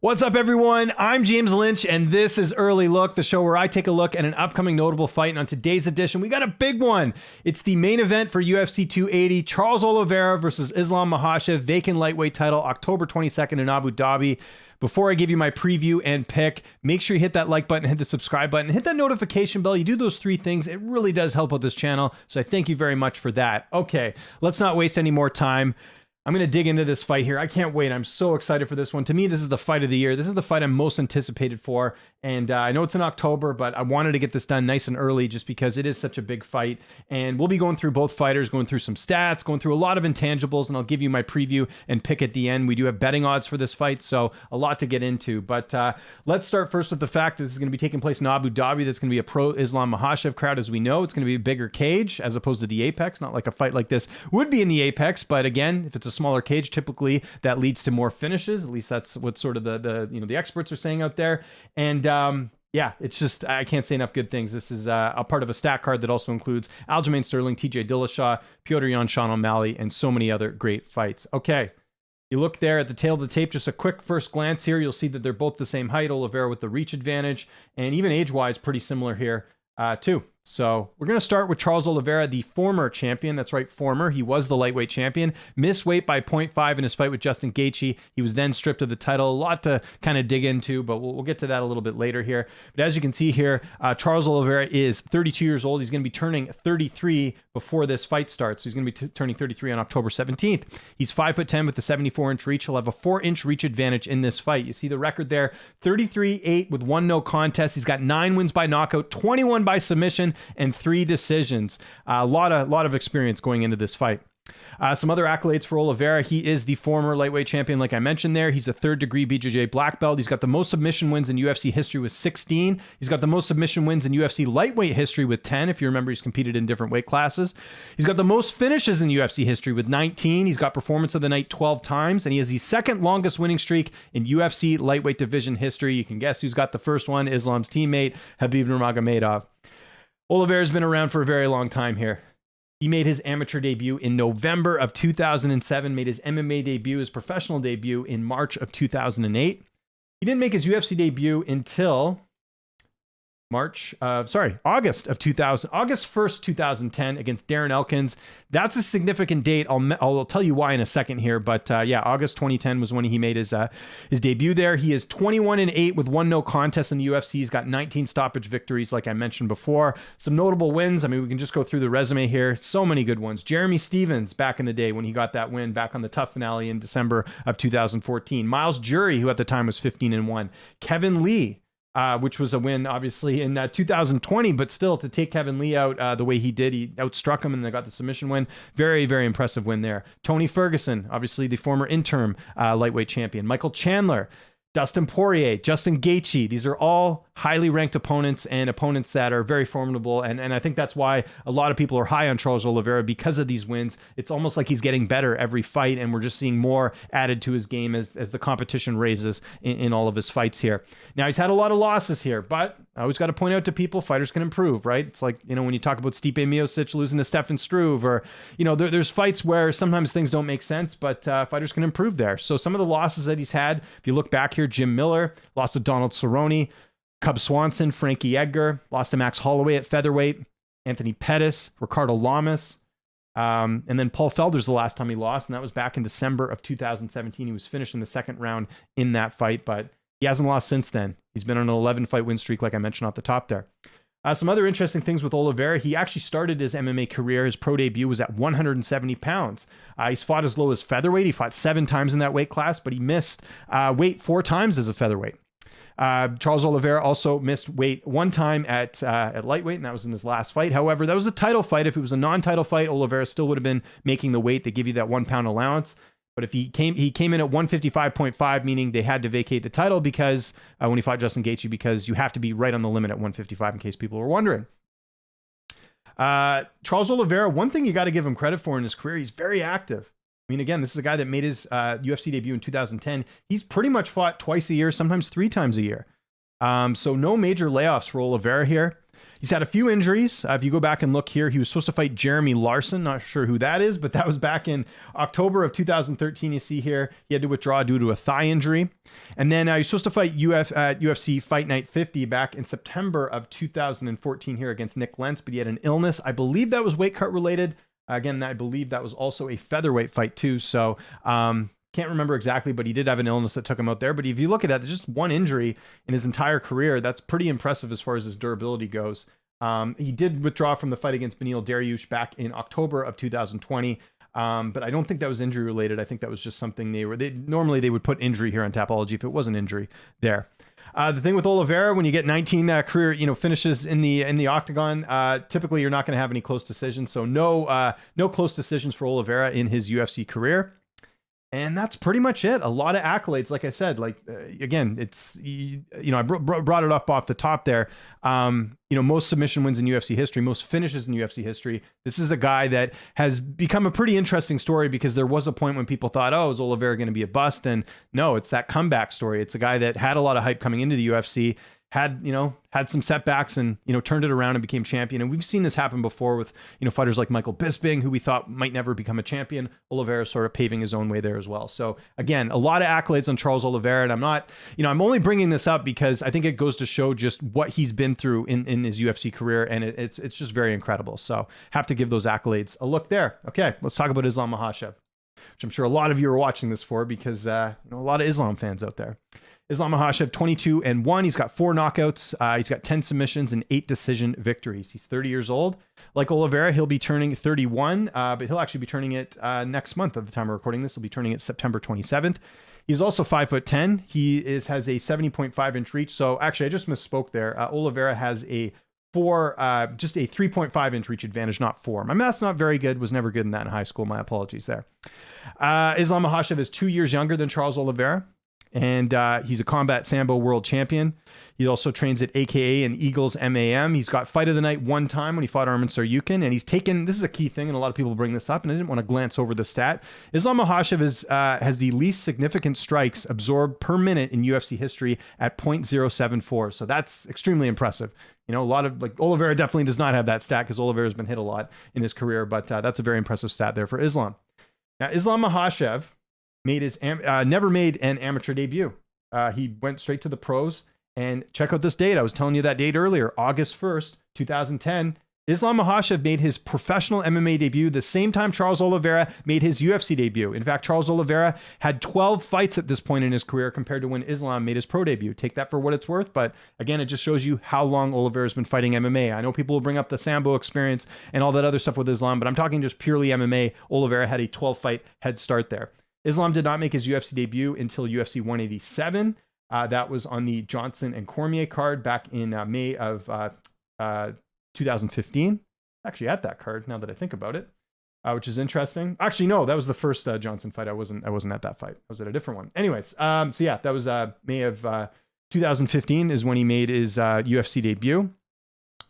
What's up, everyone? I'm James Lynch, and this is Early Look, the show where I take a look at an upcoming notable fight. And on today's edition, we got a big one. It's the main event for UFC 280, Charles Oliveira versus Islam Makhachev, vacant lightweight title, October 22nd in Abu Dhabi. Before I give you my preview and pick, make sure you hit that like button, hit the subscribe button, hit that notification bell. You do those three things, it really does help out this channel. So I thank you very much for that. Okay, let's not waste any more time. I'm going to dig into this fight here. I can't wait. I'm so excited for this one. To me, this is the fight of the year. This is the fight I'm most anticipated for. And I know it's in October, but I wanted to get this done nice and early just because it is such a big fight. And we'll be going through both fighters, going through some stats, going through a lot of intangibles, and I'll give you my preview and pick at the end. We do have betting odds for this fight, so a lot to get into. But let's start first with the fact that this is going to be taking place in Abu Dhabi. That's going to be a pro-Islam Makhachev crowd, as we know. It's going to be a bigger cage as opposed to the Apex. Not like a fight like this would be in the Apex, but again, if it's a smaller cage, typically that leads to more finishes. At least that's what sort of the experts are saying out there. And yeah, it's just, I can't say enough good things. This is a part of a stat card that also includes Aljamain Sterling, TJ Dillashaw, Petr Yan, Sean O'Malley, and so many other great fights. Okay, you look there at the tail of the tape, just a quick first glance here. You'll see that they're both the same height. Oliveira with the reach advantage, and even age-wise, pretty similar here too. So we're going to start with Charles Oliveira, the former champion. That's right, former. He was the lightweight champion. Missed weight by 0.5 in his fight with Justin Gaethje. He was then stripped of the title. A lot to kind of dig into, but we'll get to that a little bit later here. But as you can see here, Charles Oliveira is 32 years old. He's going to be turning 33 before this fight starts. So he's going to be turning 33 on October 17th. He's 5'10" with a 74-inch reach. He'll have a 4-inch reach advantage in this fight. You see the record there, 33-8 with 1 no contest. He's got 9 wins by knockout, 21 by submission, and 3 decisions. A lot of experience going into this fight. Some other accolades for Oliveira. He is the former lightweight champion, like I mentioned there. He's a 3rd degree BJJ black belt. He's got the most submission wins in UFC history with 16. He's got the most submission wins in UFC lightweight history with 10. If you remember, he's competed in different weight classes. He's got the most finishes in UFC history with 19. He's got performance of the night 12 times, and he has the 2nd longest winning streak in UFC lightweight division history. You can guess who's got the first one, Islam's teammate, Khabib Nurmagomedov. Oliveira's been around for a very long time here. He made his amateur debut in November of 2007, made his MMA debut, his professional debut in March of 2008. He didn't make his UFC debut until August 1st, 2010 against Darren Elkins. That's a significant date. I'll tell you why in a second here, but yeah, August 2010 was when he made his debut there. He is 21-8 with 1 no contest in the UFC. He's got 19 stoppage victories, like I mentioned before. Some notable wins. I mean, we can just go through the resume here. So many good ones. Jeremy Stevens back in the day when he got that win back on the Tough finale in December of 2014. Miles Jury, who at the time was 15-1. Kevin Lee, which was a win, obviously, in 2020, but still, to take Kevin Lee out the way he did, he outstruck him and they got the submission win. Very, very impressive win there. Tony Ferguson, obviously the former interim lightweight champion. Michael Chandler, Dustin Poirier, Justin Gaethje. These are all highly ranked opponents and opponents that are very formidable. And I think that's why a lot of people are high on Charles Oliveira because of these wins. It's almost like he's getting better every fight, and we're just seeing more added to his game as the competition raises in all of his fights here. Now, he's had a lot of losses here, but I always got to point out to people, fighters can improve, right? It's like, when you talk about Stipe Miocic losing to Stefan Struve, or, there's fights where sometimes things don't make sense, but fighters can improve there. So some of the losses that he's had, if you look back here, Jim Miller lost to Donald Cerrone, Cub Swanson, Frankie Edgar, lost to Max Holloway at featherweight, Anthony Pettis, Ricardo Lamas, and then Paul Felder's the last time he lost, and that was back in December of 2017. He was finished in the 2nd round in that fight, but he hasn't lost since then. He's been on an 11-fight win streak, like I mentioned off the top there. Some other interesting things with Oliveira. He actually started his MMA career. His pro debut was at 170 pounds. He's fought as low as featherweight. He fought 7 times in that weight class, but he missed weight 4 times as a featherweight. Charles Oliveira also missed weight 1 time at lightweight, and that was in his last fight. However, that was a title fight. If it was a non-title fight, Oliveira still would have been making the weight. They give you that 1 pound allowance. But if he came in at 155.5, meaning they had to vacate the title because when he fought Justin Gaethje, because you have to be right on the limit at 155 in case people were wondering. Charles Oliveira, one thing you got to give him credit for in his career, he's very active. I mean, again, this is a guy that made his UFC debut in 2010. He's pretty much fought twice a year, sometimes 3 times a year. So no major layoffs for Oliveira here. He's had a few injuries. If you go back and look here, he was supposed to fight Jeremy Larson. Not sure who that is, but that was back in October of 2013. You see here, he had to withdraw due to a thigh injury. And then he was supposed to fight at UFC Fight Night 50 back in September of 2014 here against Nick Lentz, but he had an illness. I believe that was weight cut related. Again, I believe that was also a featherweight fight too. So can't remember exactly, but he did have an illness that took him out there. But if you look at it, just one injury in his entire career, that's pretty impressive as far as his durability goes. He did withdraw from the fight against Beneil Dariush back in October of 2020. But I don't think that was injury related. I think that was just something normally they would put injury here on Tapology if it was an injury there. The thing with Oliveira, when you get 19 career finishes in the octagon, typically you're not going to have any close decisions. So no close decisions for Oliveira in his UFC career. And that's pretty much it. A lot of accolades, like I said. Again, it's I brought it up off the top there. Most submission wins in UFC history, most finishes in UFC history. This is a guy that has become a pretty interesting story because there was a point when people thought, oh, is Oliveira going to be a bust? And no, it's that comeback story. It's a guy that had a lot of hype coming into the UFC, had some setbacks and, turned it around and became champion. And we've seen this happen before with, fighters like Michael Bisping, who we thought might never become a champion. Oliveira sort of paving his own way there as well. So again, a lot of accolades on Charles Oliveira. And I'm not, I'm only bringing this up because I think it goes to show just what he's been through in his UFC career. And it's just very incredible. So have to give those accolades a look there. Okay, let's talk about Islam Makhachev, which I'm sure a lot of you are watching this for because, a lot of Islam fans out there. Islam Makhachev, 22-1. He's got 4 knockouts. He's got 10 submissions and 8 decision victories. He's 30 years old. Like Oliveira, he'll be turning 31, but he'll actually be turning it next month at the time of recording this. He'll be turning it September 27th. He's also 5'10". He has a 70.5 inch reach. So actually, I just misspoke there. Oliveira has just a 3.5 inch reach advantage, not 4. My math's not very good. Was never good in that in high school. My apologies there. Islam Makhachev is 2 years younger than Charles Oliveira. And he's a combat sambo world champion. He also trains at AKA and Eagles MAM. He's got fight of the night one time when he fought Armin Saryukin. And he's taken, this is a key thing, and a lot of people bring this up, and I didn't want to glance over the stat. Islam Makhachev has the least significant strikes absorbed per minute in UFC history at 0.074. So that's extremely impressive. A lot of, Oliveira definitely does not have that stat because Oliveira's been hit a lot in his career, but that's a very impressive stat there for Islam. Now, Islam Makhachev never made an amateur debut. He went straight to the pros. And check out this date. I was telling you that date earlier, August 1st, 2010. Islam Makhachev made his professional MMA debut the same time Charles Oliveira made his UFC debut. In fact, Charles Oliveira had 12 fights at this point in his career compared to when Islam made his pro debut. Take that for what it's worth. But again, it just shows you how long Oliveira's been fighting MMA. I know people will bring up the Sambo experience and all that other stuff with Islam, but I'm talking just purely MMA. Oliveira had a 12-fight head start there. Islam did not make his UFC debut until UFC 187. That was on the Johnson and Cormier card back in May of 2015. Actually at that card, now that I think about it, which is interesting. Actually, no, that was the first Johnson fight. I wasn't at that fight. I was at a different one. Anyways, so yeah, that was May of 2015 is when he made his UFC debut.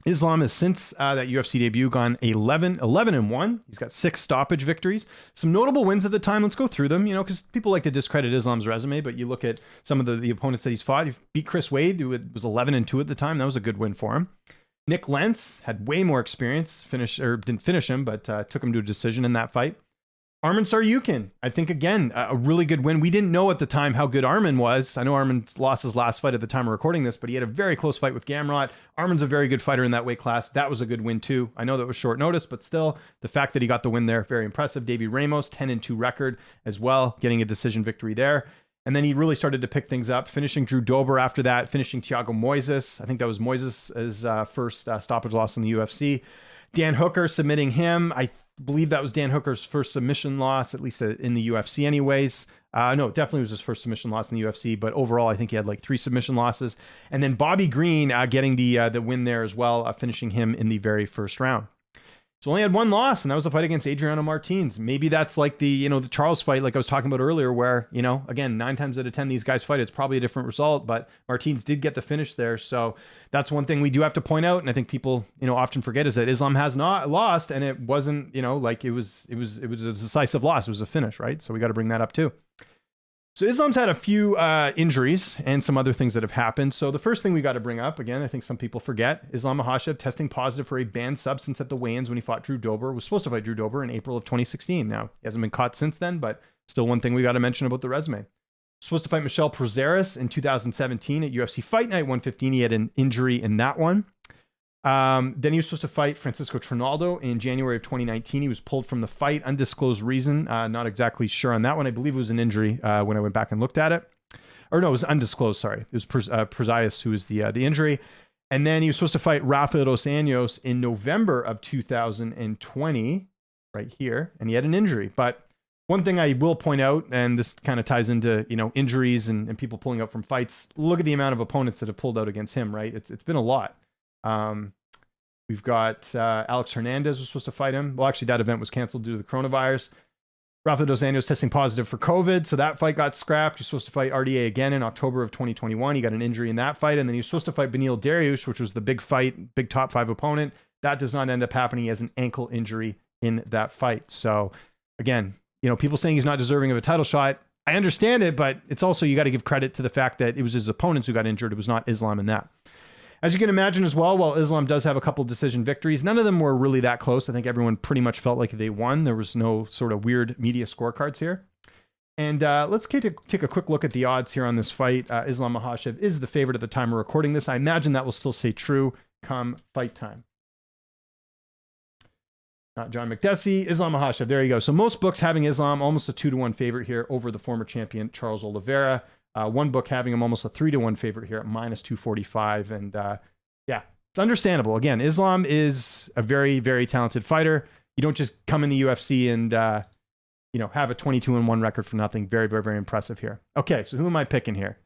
Islam has since that UFC debut gone 11-1. He's got 6 stoppage victories. Some notable wins at the time. Let's go through them, because people like to discredit Islam's resume, but you look at some of the opponents that he's fought. He beat Chris Wade, who was 11-2 at the time. That was a good win for him. Nick Lentz had way more experience, didn't finish him, but took him to a decision in that fight. Armin Saryukin, I think, again, a really good win. We didn't know at the time how good Armin was. I know Armin lost his last fight at the time of recording this, but he had a very close fight with Gamrot. Armin's a very good fighter in that weight class. That was a good win, too. I know that was short notice, but still, the fact that he got the win there, very impressive. Davey Ramos, 10-2 record as well, getting a decision victory there. And then he really started to pick things up, finishing Drew Dober after that, finishing Thiago Moises. I think that was Moises' first stoppage loss in the UFC. Dan Hooker submitting him. I believe that was Dan Hooker's first submission loss, at least in the UFC anyways. No, it definitely was his first submission loss in the UFC, but overall, I think he had 3 submission losses. And then Bobby Green getting the win there as well, finishing him in the very first round. So only had 1 loss, and that was a fight against Adriano Martins. Maybe that's the Charles fight, like I was talking about earlier, where, again, 9 times out of 10, these guys fight. It's probably a different result, but Martins did get the finish there. So that's one thing we do have to point out. And I think people, often forget is that Islam has not lost, and it wasn't, it was a decisive loss. It was a finish, right? So we got to bring that up too. So Islam's had a few injuries and some other things that have happened. So the first thing we got to bring up, again, I think some people forget, Islam Makhachev testing positive for a banned substance at the weigh-ins when he fought Drew Dober. Was supposed to fight Drew Dober in April of 2016. Now, he hasn't been caught since then, but still one thing we got to mention about the resume. Supposed to fight Michel Prazeres in 2017 at UFC Fight Night 115. He had an injury in that one. Then he was supposed to fight Francisco Trinaldo in January of 2019. He was pulled from the fight, undisclosed reason. Not exactly sure on that one. I believe it was an injury when I went back and looked at it. Or no, it was undisclosed, sorry. It was Prazeres who was the injury. And then he was supposed to fight Rafael dos Anjos in November of 2020, right here. And he had an injury. But one thing I will point out, and this kind of ties into, injuries and people pulling out from fights, look at the amount of opponents that have pulled out against him, right? It's been a lot. We've got Alex Hernandez was supposed to fight him. Well, actually, that event was canceled due to the coronavirus. Rafael dos Anjos testing positive for COVID, so that fight got scrapped. He's supposed to fight RDA again in October of 2021. He got an injury in that fight, and then he was supposed to fight Beneil Dariush, which was the big fight, big top 5 opponent. That does not end up happening. He has an ankle injury in that fight. So, again, people saying he's not deserving of a title shot, I understand it, but it's also, you got to give credit to the fact that it was his opponents who got injured. It was not Islam in that. As you can imagine as well, while Islam does have a couple decision victories, none of them were really that close. I think everyone pretty much felt like they won. There was no sort of weird media scorecards here. And let's take a quick look at the odds here on this fight. Islam Makhachev is the favorite at the time of recording this. I imagine that will still stay true come fight time. Not John McDessie, Islam Makhachev. There you go. So most books having Islam almost a 2-1 favorite here over the former champion Charles Oliveira. One book having him almost a 3-1 favorite here at -245. And yeah, it's understandable. Again, Islam is a very, very talented fighter. You don't just come in the UFC and, have a 22-1 record for nothing. Very, very, very impressive here. Okay, so who am I picking here?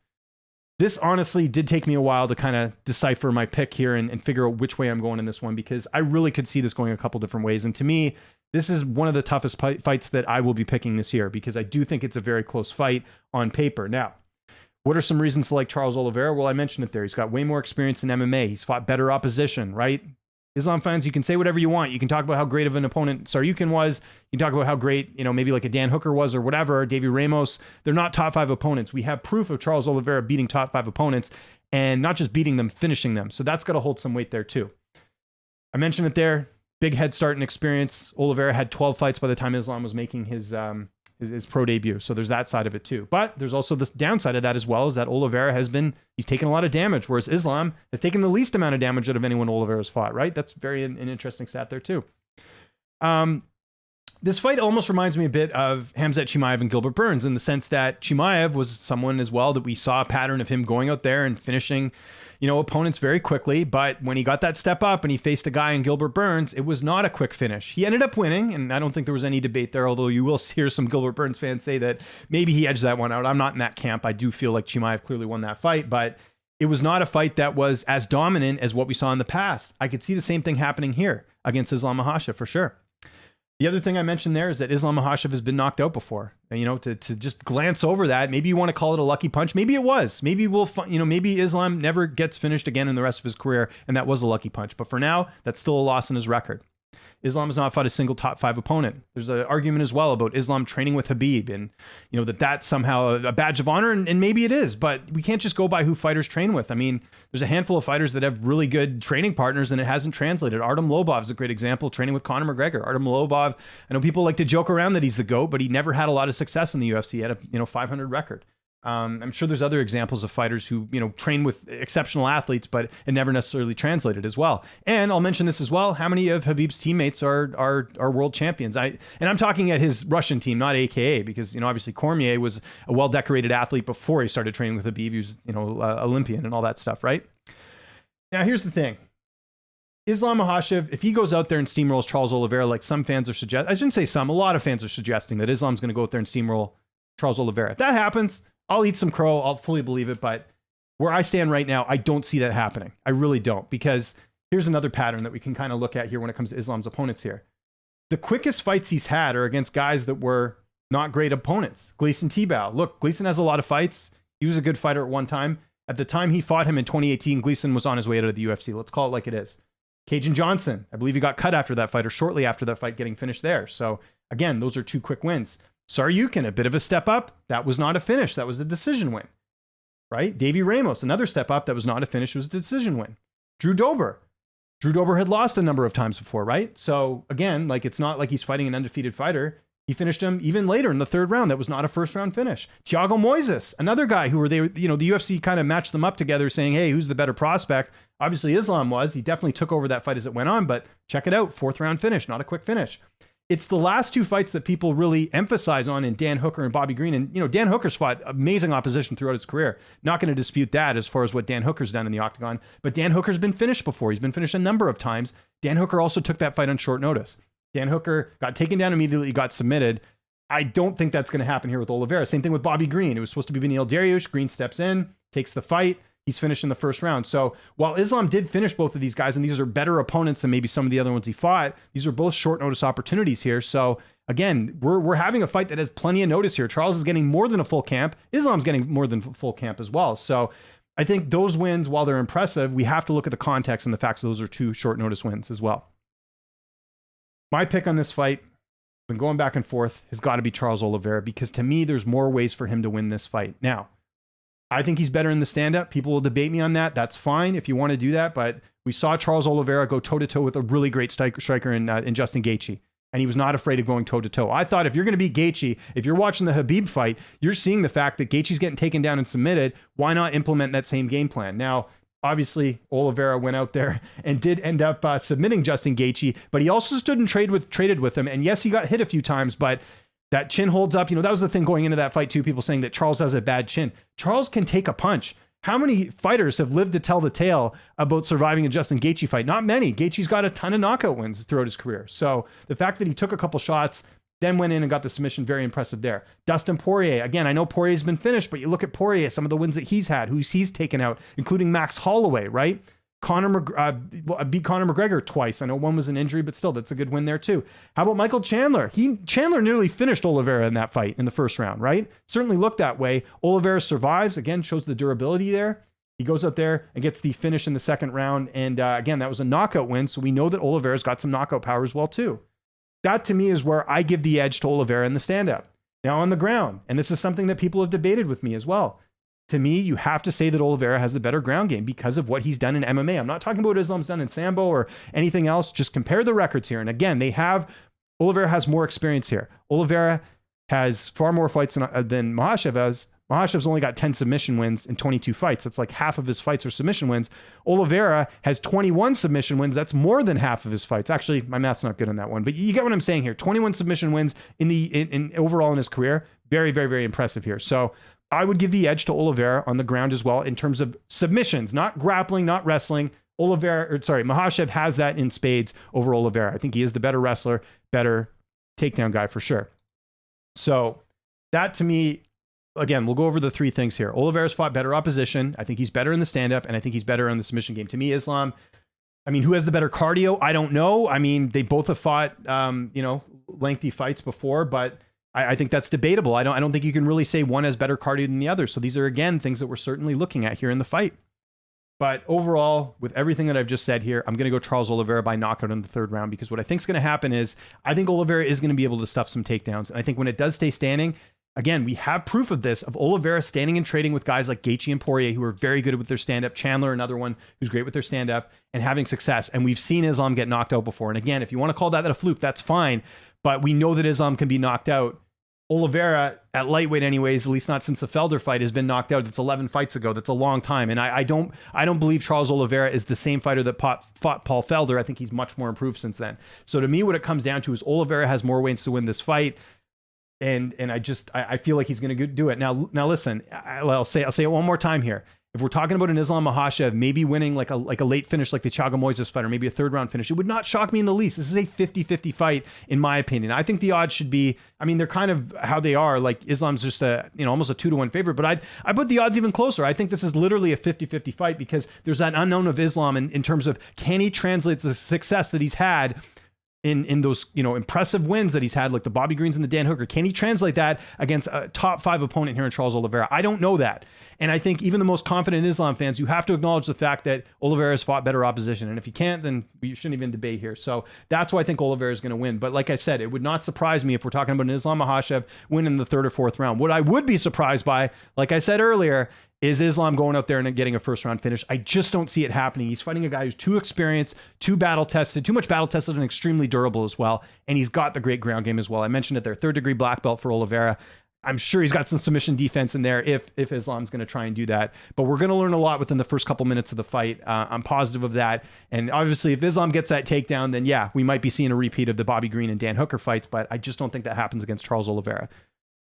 This honestly did take me a while to kind of decipher my pick here and figure out which way I'm going in this one, because I really could see this going a couple different ways. And to me, this is one of the toughest fights that I will be picking this year, because I do think it's a very close fight on paper. Now, what are some reasons to like Charles Oliveira? Well, I mentioned it there. He's got way more experience in MMA. He's fought better opposition, right? Islam fans, you can say whatever you want. You can talk about how great of an opponent Saryukin was. You can talk about how great, maybe like a Dan Hooker was or whatever, Davey Ramos. They're not top 5 opponents. We have proof of Charles Oliveira beating top 5 opponents, and not just beating them, finishing them. So that's got to hold some weight there too. I mentioned it there. Big head start and experience. Oliveira had 12 fights by the time Islam was making his pro debut. So there's that side of it too. But there's also this downside of that as well, is that Oliveira he's taken a lot of damage, whereas Islam has taken the least amount of damage out of anyone Oliveira's fought, right? That's an interesting stat there too. This fight almost reminds me a bit of Khamzat Chimaev and Gilbert Burns, in the sense that Chimaev was someone as well that we saw a pattern of him going out there and finishing, opponents very quickly. But when he got that step up and he faced a guy in Gilbert Burns, it was not a quick finish. He ended up winning, and I don't think there was any debate there, although you will hear some Gilbert Burns fans say that maybe he edged that one out. I'm not in that camp. I do feel like Chimaev clearly won that fight, but it was not a fight that was as dominant as what we saw in the past. I could see the same thing happening here against Islam Makhachev for sure. The other thing I mentioned there is that Islam Makhachev has been knocked out before. And, to just glance over that, maybe you want to call it a lucky punch. Maybe it was. Maybe maybe Islam never gets finished again in the rest of his career, and that was a lucky punch. But for now, that's still a loss in his record. Islam has not fought a single top 5 opponent. There's an argument as well about Islam training with Khabib, and that's somehow a badge of honor, and maybe it is, but we can't just go by who fighters train with. I mean, there's a handful of fighters that have really good training partners, and it hasn't translated. Artem Lobov is a great example, training with Conor McGregor. Artem Lobov, I know people like to joke around that he's the GOAT, but he never had a lot of success in the UFC. He had a 500 record. I'm sure there's other examples of fighters who, train with exceptional athletes, but it never necessarily translated as well. And I'll mention this as well. How many of Khabib's teammates are world champions? I'm talking at his Russian team, not AKA, because, obviously Cormier was a well-decorated athlete before he started training with Khabib. He was, Olympian and all that stuff, right? Now, here's the thing. Islam Makhachev, if he goes out there and steamrolls Charles Oliveira, like some fans are suggesting, I shouldn't say some, a lot of fans are suggesting that Islam's going to go out there and steamroll Charles Oliveira. If that happens, I'll eat some crow. I'll fully believe it. But where I stand right now, I don't see that happening. I really don't. Because here's another pattern that we can kind of look at here when it comes to Islam's opponents here. The quickest fights he's had are against guys that were not great opponents. Gleison Tebow. Look, Gleison has a lot of fights. He was a good fighter at one time. At the time he fought him in 2018, Gleison was on his way out of the UFC. Let's call it like it is. Cajun Johnson. I believe he got cut after that fight, or shortly after that fight, getting finished there. So again, those are 2 quick wins. Saryukin, a bit of a step up. That was not a finish. That was a decision win, right? Davy Ramos, another step up. That was not a finish. It was a decision win. Drew Dober. Drew Dober had lost a number of times before, right? So again, like it's not like he's fighting an undefeated fighter. He finished him even later in the third round. That was not a first round finish. Thiago Moises, another guy who the UFC kind of matched them up together saying, hey, who's the better prospect? Obviously Islam was. He definitely took over that fight as it went on, but check it out. Fourth round finish, not a quick finish. It's the last two fights that people really emphasize on in Dan Hooker and Bobby Green. And, Dan Hooker's fought amazing opposition throughout his career. Not going to dispute that as far as what Dan Hooker's done in the octagon. But Dan Hooker's been finished before. He's been finished a number of times. Dan Hooker also took that fight on short notice. Dan Hooker got taken down immediately, got submitted. I don't think that's going to happen here with Oliveira. Same thing with Bobby Green. It was supposed to be Beneil Dariush. Green steps in, takes the fight. He's finished in the first round. So while Islam did finish both of these guys, and these are better opponents than maybe some of the other ones he fought, these are both short notice opportunities here. So again, we're having a fight that has plenty of notice here. Charles is getting more than a full camp. Islam's getting more than full camp as well. So I think those wins, while they're impressive, we have to look at the context and the facts that those are two short notice wins as well. My pick on this fight, been going back and forth, has got to be Charles Oliveira, because to me, there's more ways for him to win this fight. Now, I think he's better in the stand-up. People will debate me on that. That's fine if you want to do that. But we saw Charles Oliveira go toe-to-toe with a really great striker in Justin Gaethje. And he was not afraid of going toe-to-toe. I thought if you're going to beat Gaethje, if you're watching the Khabib fight, you're seeing the fact that Gaethje's getting taken down and submitted. Why not implement that same game plan? Now, obviously, Oliveira went out there and did end up submitting Justin Gaethje, but he also stood and traded with him. And yes, he got hit a few times, but that chin holds up. That was the thing going into that fight too. People saying that Charles has a bad chin. Charles can take a punch. How many fighters have lived to tell the tale about surviving a Justin Gaethje fight? Not many. Gaethje's got a ton of knockout wins throughout his career. So the fact that he took a couple shots, then went in and got the submission, very impressive there. Dustin Poirier, again, I know Poirier's been finished, but you look at Poirier, some of the wins that he's had, who's he's taken out, including Max Holloway, right? Beat Conor McGregor twice. I know one was an injury, but still, that's a good win there too. How about Michael Chandler? Chandler nearly finished Oliveira in that fight in the first round, right? Certainly looked that way. Oliveira survives, again, shows the durability there. He goes out there and gets the finish in the second round. And again, that was a knockout win. So we know that Oliveira's got some knockout power as well too. That to me is where I give the edge to Oliveira in the stand-up. Now on the ground, and this is something that people have debated with me as well. To me, you have to say that Oliveira has the better ground game because of what he's done in MMA. I'm not talking about what Islam's done in Sambo or anything else. Just compare the records here. And again, Oliveira has more experience here. Oliveira has far more fights than Makhachev has. Makhachev's only got 10 submission wins in 22 fights. That's like half of his fights are submission wins. Oliveira has 21 submission wins. That's more than half of his fights. Actually, my math's not good on that one, but you get what I'm saying here. 21 submission wins in overall in his career. Very, very, very impressive here. So I would give the edge to Oliveira on the ground as well in terms of submissions, not grappling, not wrestling. Makhachev has that in spades over Oliveira. I think he is the better wrestler, better takedown guy for sure. So that to me, again, we'll go over the three things here. Oliveira's fought better opposition. I think he's better in the stand-up, and I think he's better on the submission game. To me, Islam, who has the better cardio? I don't know. They both have fought, lengthy fights before, but I think that's debatable. I don't think you can really say one has better cardio than the other. So these are, again, things that we're certainly looking at here in the fight. But overall, with everything that I've just said here, I'm going to go Charles Oliveira by knockout in the third round, because what I think is going to happen is I think Oliveira is going to be able to stuff some takedowns. And I think when it does stay standing, again, we have proof of this, of Oliveira standing and trading with guys like Gaethje and Poirier, who are very good with their stand-up. Chandler, another one who's great with their stand-up, and having success. And we've seen Islam get knocked out before. And again, if you want to call that a fluke, that's fine. But we know that Islam can be knocked out. Oliveira, at lightweight anyways, at least not since the Felder fight, has been knocked out. It's 11 fights ago. That's a long time. And I don't believe Charles Oliveira is the same fighter that fought Paul Felder. I think he's much more improved since then. So to me, what it comes down to is Oliveira has more ways to win this fight. And I feel like he's going to do it. Now listen, I'll say it one more time here. If we're talking about an Islam Makhachev maybe winning like a late finish like the Thiago Moises fight, or maybe a third round finish, it would not shock me in the least. This is a 50-50 fight in my opinion. I think the odds should be, they're kind of how they are. Like Islam's just almost a 2-1 favorite, but I put the odds even closer. I think this is literally a 50-50 fight because there's that unknown of Islam in terms of, can he translate the success that he's had in those, impressive wins that he's had, like the Bobby Greens and the Dan Hooker? Can he translate that against a top 5 opponent here in Charles Oliveira? I don't know that. And I think even the most confident Islam fans, you have to acknowledge the fact that Oliveira has fought better opposition. And if you can't, then we shouldn't even debate here. So that's why I think Oliveira is going to win. But like I said, it would not surprise me if we're talking about an Islam Makhachev win in the 3rd or 4th round. What I would be surprised by, like I said earlier, is Islam going out there and getting a 1st round finish. I just don't see it happening. He's fighting a guy who's too experienced, too much battle tested, and extremely durable as well. And he's got the great ground game as well. I mentioned it there, 3rd degree black belt for Oliveira. I'm sure he's got some submission defense in there if Islam's going to try and do that. But we're going to learn a lot within the first couple minutes of the fight. I'm positive of that. And obviously, if Islam gets that takedown, then yeah, we might be seeing a repeat of the Bobby Green and Dan Hooker fights. But I just don't think that happens against Charles Oliveira.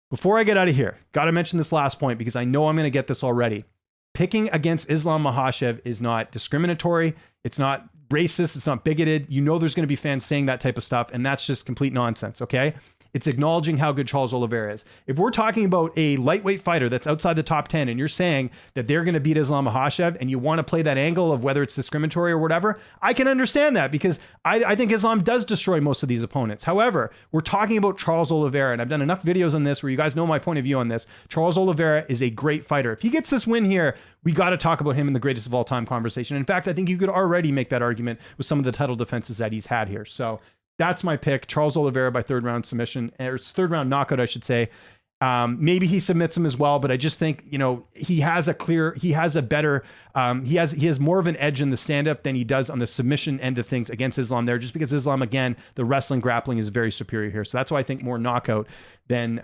Before I get out of here, got to mention this last point because I know I'm going to get this already. Picking against Islam Makhachev is not discriminatory. It's not racist. It's not bigoted. There's going to be fans saying that type of stuff, and that's just complete nonsense, okay? It's acknowledging how good Charles Oliveira is. If we're talking about a lightweight fighter that's outside the top 10 and you're saying that they're going to beat Islam Makhachev and you want to play that angle of whether it's discriminatory or whatever, I can understand that because I think Islam does destroy most of these opponents. However, we're talking about Charles Oliveira, and I've done enough videos on this where you guys know my point of view on this. Charles Oliveira is a great fighter. If he gets this win here, we got to talk about him in the greatest of all time conversation. In fact, I think you could already make that argument with some of the title defenses that he's had here. So that's my pick. Charles Oliveira by 3rd round submission, or 3rd round knockout, I should say. Maybe he submits him as well, but I just think, he has more of an edge in the stand-up than he does on the submission end of things against Islam there, just because Islam, again, the wrestling grappling is very superior here. So that's why I think more knockout than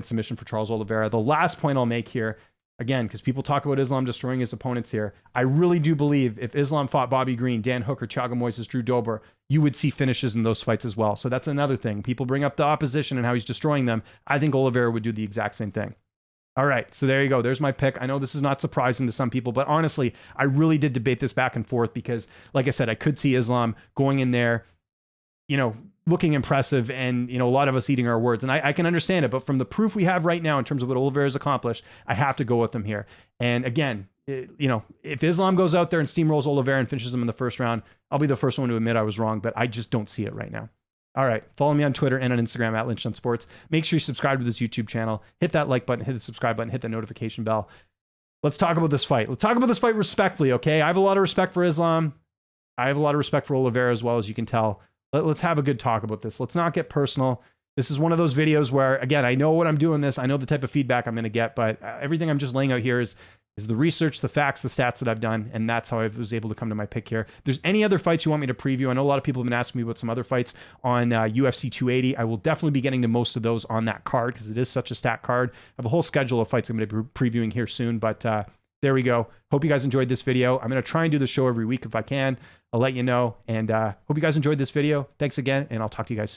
submission for Charles Oliveira. The last point I'll make here, again, because people talk about Islam destroying his opponents here, I really do believe if Islam fought Bobby Green, Dan Hooker, Thiago Moises, Drew Dober, you would see finishes in those fights as well. So that's another thing. People bring up the opposition and how he's destroying them. I think Oliveira would do the exact same thing. All right, so there you go. There's my pick. I know this is not surprising to some people, but honestly, I really did debate this back and forth because, like I said, I could see Islam going in there, looking impressive and, a lot of us eating our words. And I can understand it, but from the proof we have right now in terms of what Oliveira's accomplished, I have to go with him here. And again, if Islam goes out there and steamrolls Oliveira and finishes him in the 1st round, I'll be the first one to admit I was wrong, but I just don't see it right now. All right, follow me on Twitter and on Instagram at Lynch on Sports. Make sure you subscribe to this YouTube channel. Hit that like button, hit the subscribe button, hit the notification bell. Let's talk about this fight. Let's talk about this fight respectfully, okay? I have a lot of respect for Islam. I have a lot of respect for Oliveira as well, as you can tell. Let's have a good talk about this. Let's not get personal. This is one of those videos where, again, I know what I'm doing this. I know the type of feedback I'm going to get, but everything I'm just laying out here is the research, the facts, the stats that I've done, and that's how I was able to come to my pick here. If there's any other fights you want me to preview, I know a lot of people have been asking me about some other fights on UFC 280. I will definitely be getting to most of those on that card because it is such a stacked card. I have a whole schedule of fights I'm going to be previewing here soon, but there we go. Hope you guys enjoyed this video. I'm going to try and do the show every week if I can. I'll let you know, and hope you guys enjoyed this video. Thanks again, and I'll talk to you guys soon.